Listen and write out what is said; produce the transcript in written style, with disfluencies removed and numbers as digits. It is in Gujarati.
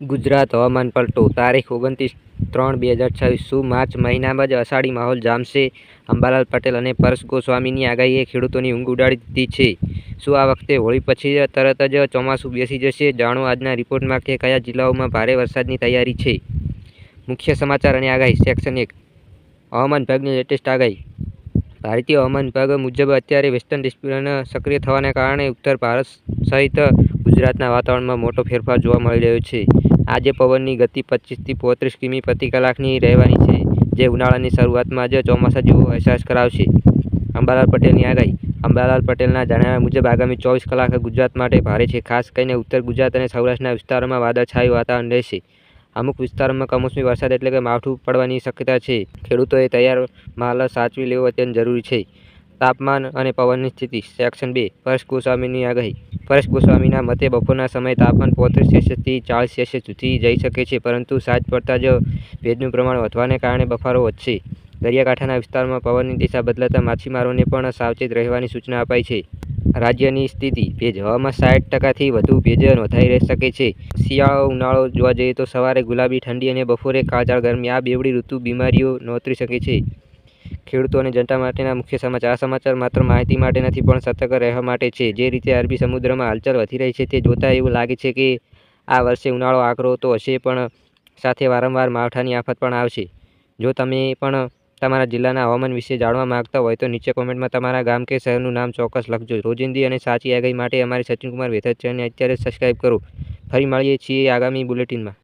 ગુજરાત હવામાન પલટો તારીખ 29/3/2026 શું માર્ચ મહિનામાં જ અષાઢી માહોલ જામશે? અંબાલાલ પટેલ અને પરેશ ગોસ્વામીની આગાહીએ ખેડૂતોની ઊંઘ ઉડાડી દીધી છે. શું આ વખતે હોળી પછી તરત જ ચોમાસું બેસી જશે? જાણો આજના રિપોર્ટમાં કે કયા જિલ્લાઓમાં ભારે વરસાદની તૈયારી છે. મુખ્ય સમાચાર અને આગાહી સેક્શન 1 હવામાન વિભાગની લેટેસ્ટ આગાહી. ભારતીય હવામાન વિભાગ મુજબ અત્યારે વેસ્ટર્ન ડિસ્ટર્બન્સ સક્રિય થવાને કારણે ઉત્તર ભારત સહિત ગુજરાતના વાતાવરણમાં મોટો ફેરફાર જોવા મળી રહ્યો છે. આજે પવનની ગતિ 25 થી 35 કિમી પ્રતિ કલાકની રહેવાની છે, જે ઉનાળાની શરૂઆતમાં જ ચોમાસા જેવો અહેસાસ કરાવશે. અંબાલાલ પટેલની આગાહી. અંબાલાલ પટેલના જણાવ્યા મુજબ આગામી 24 કલાક ગુજરાત માટે ભારે છે. ખાસ કરીને ઉત્તર ગુજરાત અને સૌરાષ્ટ્રના વિસ્તારોમાં વાદળછાયું વાતાવરણ રહેશે. અમુક વિસ્તારોમાં કમોસમી વરસાદ એટલે કે માવઠું પડવાની શક્યતા છે. ખેડૂતોએ તૈયાર માલ સાચવી લેવો અત્યંત જરૂરી છે. તાપમાન અને પવનની સ્થિતિ સેક્શન 2 પરેશ ગોસ્વામીની આગાહી. પરેશ ગોસ્વામીના મતે બપોરના સમયે તાપમાન 35°C થી 40°C સુધી જઈ શકે છે, પરંતુ સાંજ પડતા જ ભેજનું પ્રમાણ વધવાને કારણે બફારો વધશે. દરિયાકાંઠાના વિસ્તારોમાં પવનની દિશા બદલાતા માછીમારોને પણ સાવચેત રહેવાની સૂચના અપાઈ છે. રાજ્યની સ્થિતિ ભેજ. હવામાં 60% થી વધુ ભેજ નોંધાઈ શકે છે. શિયાળો ઉનાળો જોવા જઈએ તો સવારે ગુલાબી ઠંડી અને બપોરે કાળઝાળ ગરમી. આ બેવડી ઋતુ બીમારીઓ નોતરી શકે છે. ખેડૂતો અને જનતા માટેના મુખ્ય સમાચાર. આ સમાચાર માત્ર માહિતી માટે નથી, પણ સતર્ક રહેવા માટે છે. જે રીતે અરબી સમુદ્રમાં હલચલ વધી રહી છે, તે જોતા એવું લાગે છે કે આ વર્ષે ઉનાળો આકરો તો હશે, પણ સાથે વારંવાર માવઠાની આફત પણ આવશે. જો તમે પણ તમારા જિલ્લાના હવામાન વિશે જાણવા માંગતા હોય તો નીચે કોમેન્ટમાં તમારા ગામ કે શહેરનું નામ ચોક્કસ લખજો. રોજિંદી અને સાચી આગાહી માટે અમારી સચિન કુમાર વેધર ચેનલને અત્યારે જ સબસ્ક્રાઇબ કરો. ફરી મળીએ છીએ આગામી બુલેટિનમાં.